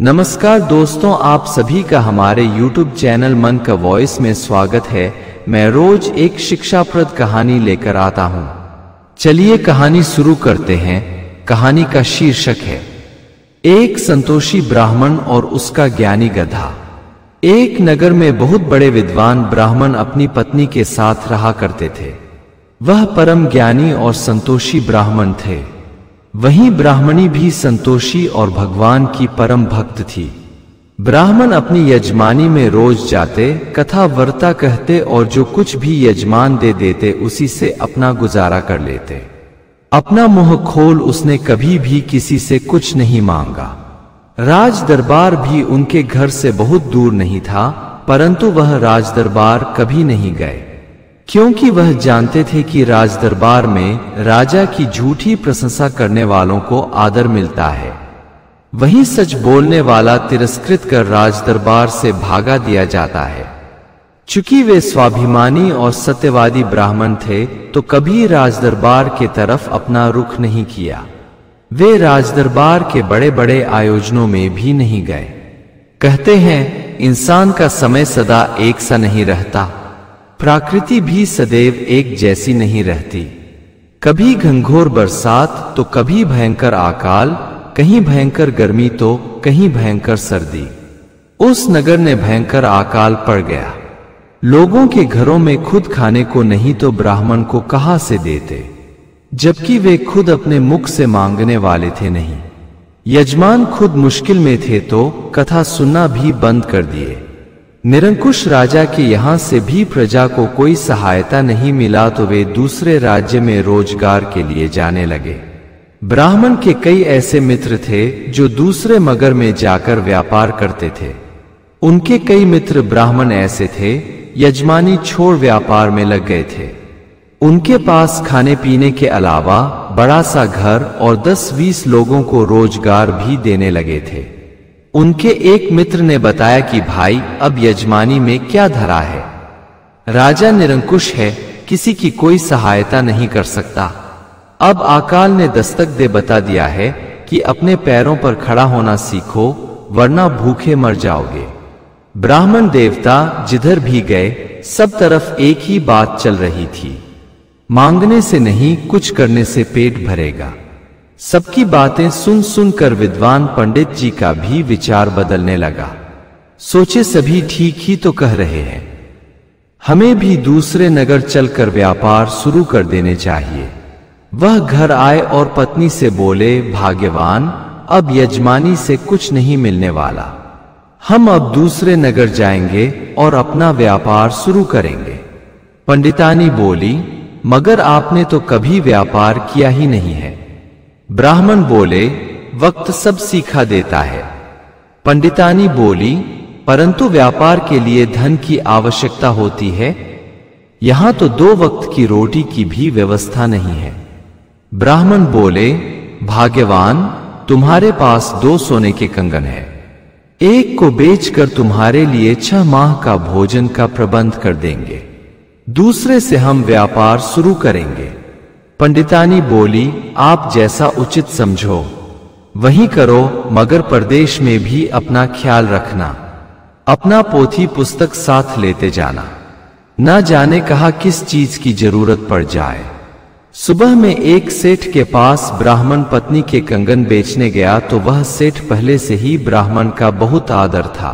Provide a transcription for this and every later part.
नमस्कार दोस्तों, आप सभी का हमारे YouTube चैनल मन का वॉइस में स्वागत है। मैं रोज एक शिक्षाप्रद कहानी लेकर आता हूं। चलिए कहानी शुरू करते हैं। कहानी का शीर्षक है एक संतोषी ब्राह्मण और उसका ज्ञानी गधा। एक नगर में बहुत बड़े विद्वान ब्राह्मण अपनी पत्नी के साथ रहा करते थे। वह परम ज्ञानी और संतोषी ब्राह्मण थे। वहीं ब्राह्मणी भी संतोषी और भगवान की परम भक्त थी। ब्राह्मण अपनी यजमानी में रोज जाते, कथा वार्ता कहते और जो कुछ भी यजमान दे देते उसी से अपना गुजारा कर लेते। अपना मुंह खोल उसने कभी भी किसी से कुछ नहीं मांगा। राज दरबार भी उनके घर से बहुत दूर नहीं था, परंतु वह राज दरबार कभी नहीं गए, क्योंकि वह जानते थे कि राज दरबार में राजा की झूठी प्रशंसा करने वालों को आदर मिलता है, वहीं सच बोलने वाला तिरस्कृत कर राज दरबार से भागा दिया जाता है। चूंकि वे स्वाभिमानी और सत्यवादी ब्राह्मण थे, तो कभी राज दरबार के तरफ अपना रुख नहीं किया। वे राज दरबार के बड़े बड़े आयोजनों में भी नहीं गए। कहते हैं, इंसान का समय सदा एक सा नहीं रहता, प्रकृति भी सदैव एक जैसी नहीं रहती। कभी घंघोर बरसात तो कभी भयंकर अकाल, कहीं भयंकर गर्मी तो कहीं भयंकर सर्दी। उस नगर ने भयंकर अकाल पड़ गया। लोगों के घरों में खुद खाने को नहीं तो ब्राह्मण को कहां से देते, जबकि वे खुद अपने मुख से मांगने वाले थे नहीं। यजमान खुद मुश्किल में थे तो कथा सुनना भी बंद कर दिए। निरंकुश राजा के यहां से भी प्रजा को कोई सहायता नहीं मिला तो वे दूसरे राज्य में रोजगार के लिए जाने लगे। ब्राह्मण के कई ऐसे मित्र थे जो दूसरे मगर में जाकर व्यापार करते थे। उनके कई मित्र ब्राह्मण ऐसे थे, यजमानी छोड़ व्यापार में लग गए थे। उनके पास खाने पीने के अलावा बड़ा सा घर और 10-20 लोगों को रोजगार भी देने लगे थे। उनके एक मित्र ने बताया कि भाई, अब यजमानी में क्या धरा है, राजा निरंकुश है, किसी की कोई सहायता नहीं कर सकता। अब अकाल ने दस्तक दे बता दिया है कि अपने पैरों पर खड़ा होना सीखो, वरना भूखे मर जाओगे। ब्राह्मण देवता जिधर भी गए, सब तरफ एक ही बात चल रही थी, मांगने से नहीं कुछ करने से पेट भरेगा। सबकी बातें सुन सुनकर विद्वान पंडित जी का भी विचार बदलने लगा। सोचे सभी ठीक ही तो कह रहे हैं, हमें भी दूसरे नगर चलकर व्यापार शुरू कर देने चाहिए। वह घर आए और पत्नी से बोले, भाग्यवान, अब यजमानी से कुछ नहीं मिलने वाला। हम अब दूसरे नगर जाएंगे और अपना व्यापार शुरू करेंगे। पंडितानी बोली, मगर आपने तो कभी व्यापार किया ही नहीं है। ब्राह्मण बोले, वक्त सब सीखा देता है। पंडितानी बोली, परंतु व्यापार के लिए धन की आवश्यकता होती है। यहां तो 2 वक्त की रोटी की भी व्यवस्था नहीं है। ब्राह्मण बोले, भाग्यवान, तुम्हारे पास 2 सोने के कंगन है। एक को बेचकर तुम्हारे लिए 6 माह का भोजन का प्रबंध कर देंगे। दूसरे से हम व्यापार शुरू करेंगे। पंडितानी बोली, आप जैसा उचित समझो वही करो, मगर परदेश में भी अपना ख्याल रखना। अपना पोथी पुस्तक साथ लेते जाना, ना जाने कहा किस चीज की जरूरत पड़ जाए। सुबह में एक सेठ के पास ब्राह्मण पत्नी के कंगन बेचने गया तो वह सेठ पहले से ही ब्राह्मण का बहुत आदर था।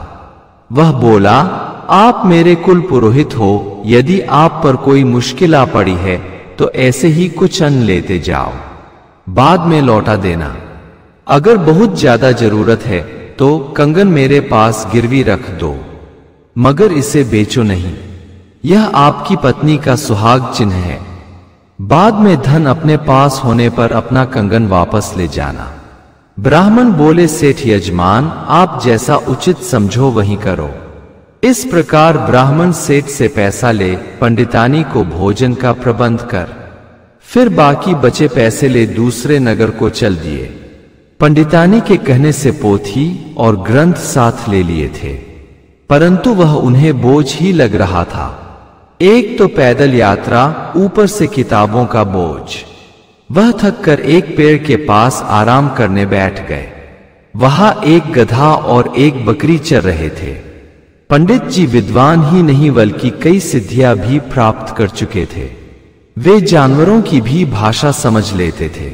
वह बोला, आप मेरे कुल पुरोहित हो, यदि आप पर कोई मुश्किल आ पड़ी है तो ऐसे ही कुछ अन्न लेते जाओ, बाद में लौटा देना। अगर बहुत ज्यादा जरूरत है तो कंगन मेरे पास गिरवी रख दो, मगर इसे बेचो नहीं। यह आपकी पत्नी का सुहाग चिन्ह है। बाद में धन अपने पास होने पर अपना कंगन वापस ले जाना। ब्राह्मण बोले, सेठ यजमान, आप जैसा उचित समझो वही करो। इस प्रकार ब्राह्मण सेठ से पैसा ले पंडितानी को भोजन का प्रबंध कर, फिर बाकी बचे पैसे ले दूसरे नगर को चल दिए। पंडितानी के कहने से पोथी और ग्रंथ साथ ले लिए थे, परंतु वह उन्हें बोझ ही लग रहा था। एक तो पैदल यात्रा, ऊपर से किताबों का बोझ। वह थक कर एक पेड़ के पास आराम करने बैठ गए। वहां एक गधा और एक बकरी चर रहे थे। पंडित जी विद्वान ही नहीं बल्कि कई सिद्धियां भी प्राप्त कर चुके थे। वे जानवरों की भी भाषा समझ लेते थे।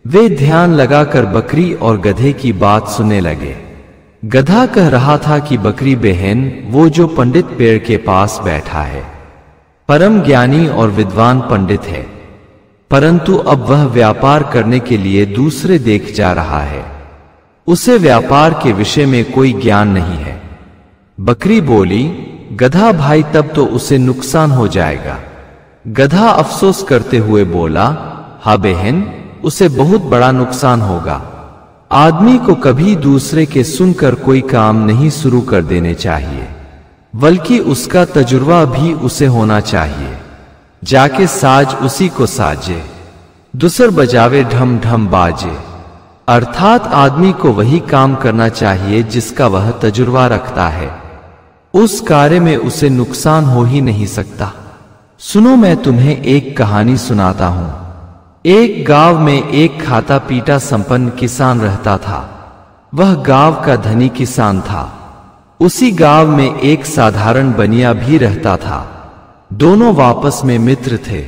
वे ध्यान लगाकर बकरी और गधे की बात सुनने लगे। गधा कह रहा था कि बकरी बहन, वो जो पंडित पेड़ के पास बैठा है परम ज्ञानी और विद्वान पंडित है, परंतु अब वह व्यापार करने के लिए दूसरे देख जा रहा है। उसे व्यापार के विषय में कोई ज्ञान नहीं है। बकरी बोली, गधा भाई तब तो उसे नुकसान हो जाएगा। गधा अफसोस करते हुए बोला, हाँ बहन, उसे बहुत बड़ा नुकसान होगा। आदमी को कभी दूसरे के सुनकर कोई काम नहीं शुरू कर देने चाहिए, बल्कि उसका तजुर्बा भी उसे होना चाहिए। जाके साज उसी को साजे, दूसर बजावे ढम ढम बाजे। अर्थात आदमी को वही काम करना चाहिए जिसका वह तजुर्बा रखता है। उस कार्य में उसे नुकसान हो ही नहीं सकता। सुनो, मैं तुम्हें एक कहानी सुनाता हूं। एक गांव में एक खाता पीटा संपन्न किसान रहता था। वह गांव का धनी किसान था। उसी गांव में एक साधारण बनिया भी रहता था। दोनों आपस में मित्र थे।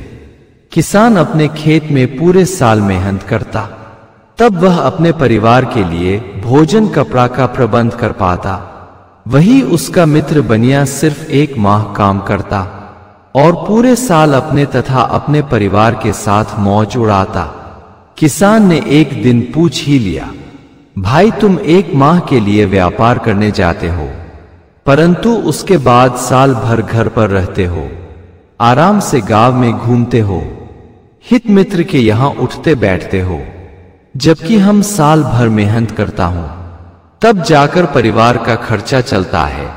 किसान अपने खेत में पूरे साल मेहनत करता, तब वह अपने परिवार के लिए भोजन कपड़ा का प्रबंध कर पाता। वही उसका मित्र बनिया सिर्फ 1 माह काम करता और पूरे साल अपने तथा अपने परिवार के साथ मौज उड़ाता। किसान ने एक दिन पूछ ही लिया, भाई तुम 1 माह के लिए व्यापार करने जाते हो, परंतु उसके बाद साल भर घर पर रहते हो, आराम से गांव में घूमते हो, हित मित्र के यहां उठते बैठते हो, जबकि हम साल भर मेहनत करता हूं, तब जाकर परिवार का खर्चा चलता है।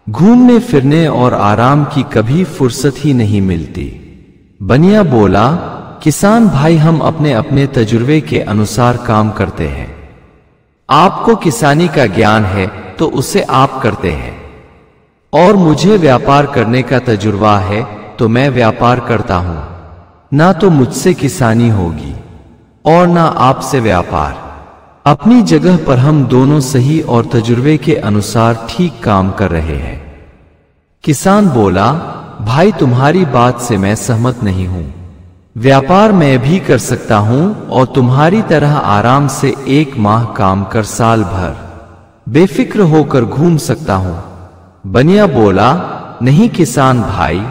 घूमने फिरने और आराम की कभी फुर्सत ही नहीं मिलती। बनिया बोला, किसान भाई हम अपने अपने तजुर्बे के अनुसार काम करते हैं। आपको किसानी का ज्ञान है तो उसे आप करते हैं, और मुझे व्यापार करने का तजुर्बा है तो मैं व्यापार करता हूं। ना तो मुझसे किसानी होगी और ना आपसे व्यापार। अपनी जगह पर हम दोनों सही और तजुर्बे के अनुसार ठीक काम कर रहे हैं। किसान बोला, भाई तुम्हारी बात से मैं सहमत नहीं हूं। व्यापार मैं भी कर सकता हूं और तुम्हारी तरह आराम से 1 माह काम कर साल भर बेफिक्र होकर घूम सकता हूं। बनिया बोला, नहीं किसान भाई,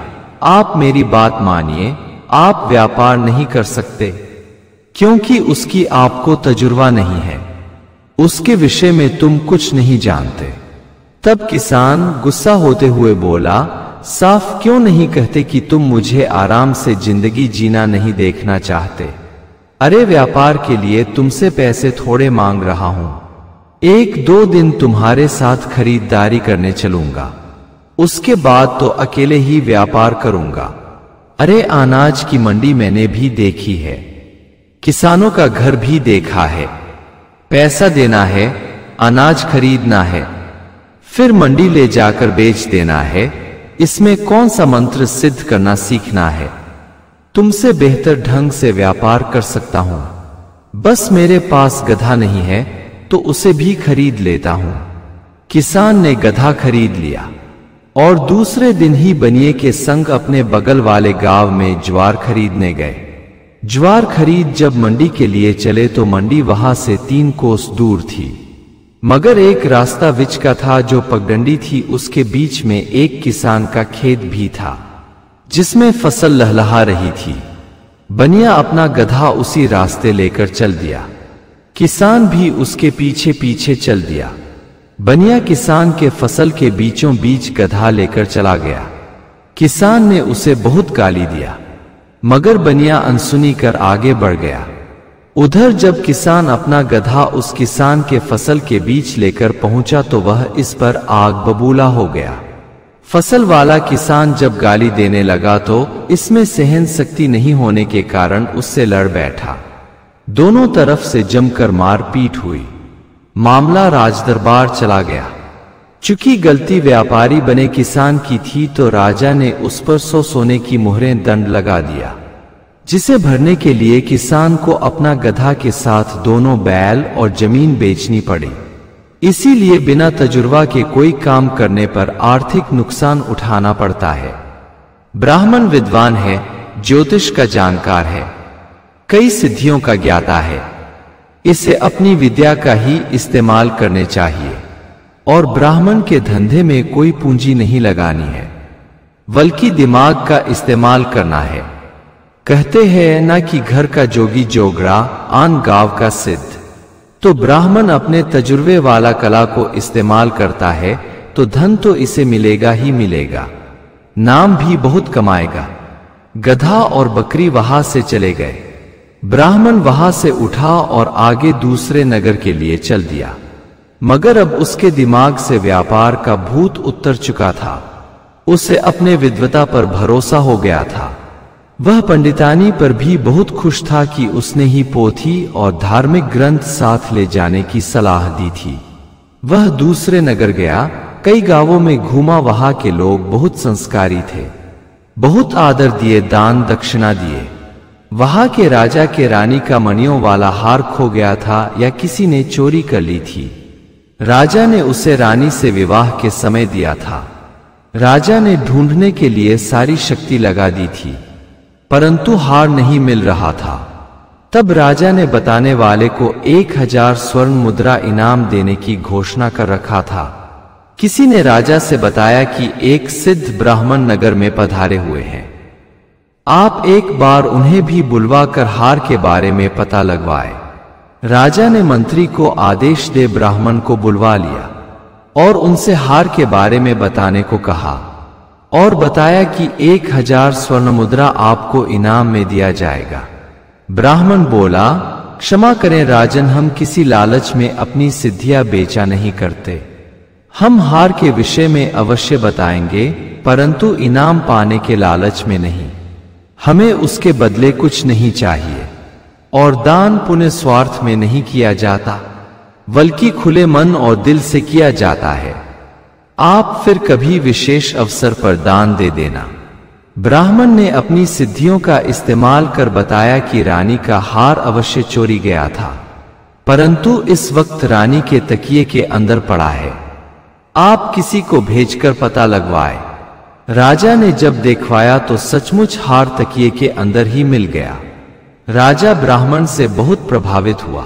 आप मेरी बात मानिए, आप व्यापार नहीं कर सकते, क्योंकि उसकी आपको तजुर्बा नहीं है, उसके विषय में तुम कुछ नहीं जानते। तब किसान गुस्सा होते हुए बोला, साफ क्यों नहीं कहते कि तुम मुझे आराम से जिंदगी जीना नहीं देखना चाहते? अरे व्यापार के लिए तुमसे पैसे थोड़े मांग रहा हूं। 1-2 दिन तुम्हारे साथ खरीदारी करने चलूंगा, उसके बाद तो अकेले ही व्यापार करूंगा। अरे अनाज की मंडी मैंने भी देखी है, किसानों का घर भी देखा है। पैसा देना है, अनाज खरीदना है, फिर मंडी ले जाकर बेच देना है। इसमें कौन सा मंत्र सिद्ध करना सीखना है? तुमसे बेहतर ढंग से व्यापार कर सकता हूं। बस मेरे पास गधा नहीं है तो उसे भी खरीद लेता हूं। किसान ने गधा खरीद लिया और दूसरे दिन ही बनिए के संग अपने बगल वाले गांव में ज्वार खरीदने गए। ज्वार खरीद जब मंडी के लिए चले तो मंडी वहां से 3 कोस दूर थी, मगर एक रास्ता विच का था जो पगडंडी थी। उसके बीच में एक किसान का खेत भी था जिसमें फसल लहलहा रही थी। बनिया अपना गधा उसी रास्ते लेकर चल दिया, किसान भी उसके पीछे पीछे चल दिया। बनिया किसान के फसल के बीचों बीच गधा लेकर चला गया। किसान ने उसे बहुत गाली दिया, मगर बनिया अनसुनी कर आगे बढ़ गया। उधर जब किसान अपना गधा उस किसान के फसल के बीच लेकर पहुंचा तो वह इस पर आग बबूला हो गया। फसल वाला किसान जब गाली देने लगा तो इसमें सहन शक्ति नहीं होने के कारण उससे लड़ बैठा। दोनों तरफ से जमकर मारपीट हुई। मामला राजदरबार चला गया। चूंकि गलती व्यापारी बने किसान की थी तो राजा ने उस पर 100 सोने की मुहरें दंड लगा दिया। जिसे भरने के लिए किसान को अपना गधा के साथ दोनों बैल और जमीन बेचनी पड़ी। इसीलिए बिना तजुर्बा के कोई काम करने पर आर्थिक नुकसान उठाना पड़ता है। ब्राह्मण विद्वान है, ज्योतिष का जानकार है, कई सिद्धियों का ज्ञाता है। इसे अपनी विद्या का ही इस्तेमाल करने चाहिए और ब्राह्मण के धंधे में कोई पूंजी नहीं लगानी है, बल्कि दिमाग का इस्तेमाल करना है। कहते हैं ना कि घर का जोगी जोगड़ा, आन गांव का सिद्ध। तो ब्राह्मण अपने तजुर्बे वाला कला को इस्तेमाल करता है तो धन तो इसे मिलेगा ही मिलेगा, नाम भी बहुत कमाएगा। गधा और बकरी वहां से चले गए। ब्राह्मण वहां से उठा और आगे दूसरे नगर के लिए चल दिया, मगर अब उसके दिमाग से व्यापार का भूत उतर चुका था। उसे अपने विद्वता पर भरोसा हो गया था। वह पंडितानी पर भी बहुत खुश था कि उसने ही पोथी और धार्मिक ग्रंथ साथ ले जाने की सलाह दी थी। वह दूसरे नगर गया, कई गांवों में घूमा। वहां के लोग बहुत संस्कारी थे, बहुत आदर दिए, दान दक्षिणा दिए। वहां के राजा के रानी का मणियों वाला हार खो गया था या किसी ने चोरी कर ली थी। राजा ने उसे रानी से विवाह के समय दिया था। राजा ने ढूंढने के लिए सारी शक्ति लगा दी थी, परंतु हार नहीं मिल रहा था। तब राजा ने बताने वाले को 1000 स्वर्ण मुद्रा इनाम देने की घोषणा कर रखा था। किसी ने राजा से बताया कि एक सिद्ध ब्राह्मण नगर में पधारे हुए हैं, आप एक बार उन्हें भी बुलवा कर हार के बारे में पता लगवाए। राजा ने मंत्री को आदेश दे ब्राह्मण को बुलवा लिया और उनसे हार के बारे में बताने को कहा और बताया कि 1000 स्वर्ण मुद्रा आपको इनाम में दिया जाएगा। ब्राह्मण बोला, क्षमा करें राजन, हम किसी लालच में अपनी सिद्धियां बेचा नहीं करते। हम हार के विषय में अवश्य बताएंगे, परंतु इनाम पाने के लालच में नहीं। हमें उसके बदले कुछ नहीं चाहिए और दान पुण्य स्वार्थ में नहीं किया जाता, बल्कि खुले मन और दिल से किया जाता है। आप फिर कभी विशेष अवसर पर दान दे देना। ब्राह्मण ने अपनी सिद्धियों का इस्तेमाल कर बताया कि रानी का हार अवश्य चोरी गया था, परंतु इस वक्त रानी के तकिए के अंदर पड़ा है। आप किसी को भेजकर पता लगवाए। राजा ने जब देखवाया तो सचमुच हार तकिए के अंदर ही मिल गया। राजा ब्राह्मण से बहुत प्रभावित हुआ।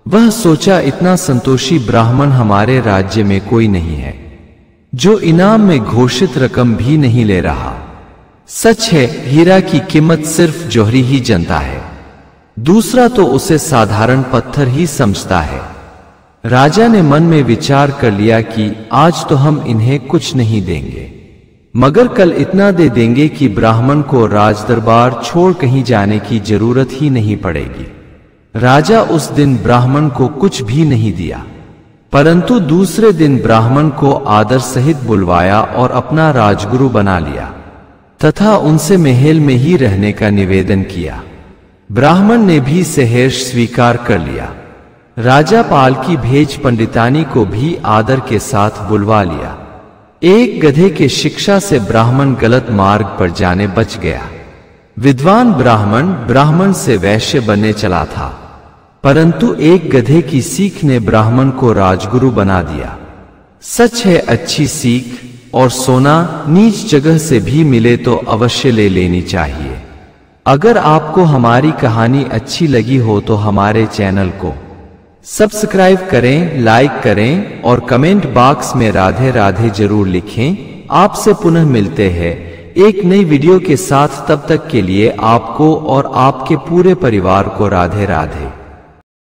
वह सोचा, इतना संतोषी ब्राह्मण हमारे राज्य में कोई नहीं है, जो इनाम में घोषित रकम भी नहीं ले रहा। सच है, हीरा की कीमत सिर्फ जौहरी ही जानता है, दूसरा तो उसे साधारण पत्थर ही समझता है। राजा ने मन में विचार कर लिया कि आज तो हम इन्हें कुछ नहीं देंगे, मगर कल इतना दे देंगे कि ब्राह्मण को राजदरबार छोड़ कहीं जाने की जरूरत ही नहीं पड़ेगी। राजा उस दिन ब्राह्मण को कुछ भी नहीं दिया, परंतु दूसरे दिन ब्राह्मण को आदर सहित बुलवाया और अपना राजगुरु बना लिया तथा उनसे महल में ही रहने का निवेदन किया। ब्राह्मण ने भी सहेर्ष स्वीकार कर लिया। राजा पाल की भेज पंडितानी को भी आदर के साथ बुलवा लिया। एक गधे के शिक्षा से ब्राह्मण गलत मार्ग पर जाने बच गया। विद्वान ब्राह्मण से वैश्य बनने चला था, परंतु एक गधे की सीख ने ब्राह्मण को राजगुरु बना दिया। सच है, अच्छी सीख और सोना नीच जगह से भी मिले तो अवश्य ले लेनी चाहिए। अगर आपको हमारी कहानी अच्छी लगी हो तो हमारे चैनल को सब्सक्राइब करें, लाइक करें और कमेंट बॉक्स में राधे राधे जरूर लिखें। आपसे पुनः मिलते हैं एक नई वीडियो के साथ। तब तक के लिए आपको और आपके पूरे परिवार को राधे राधे।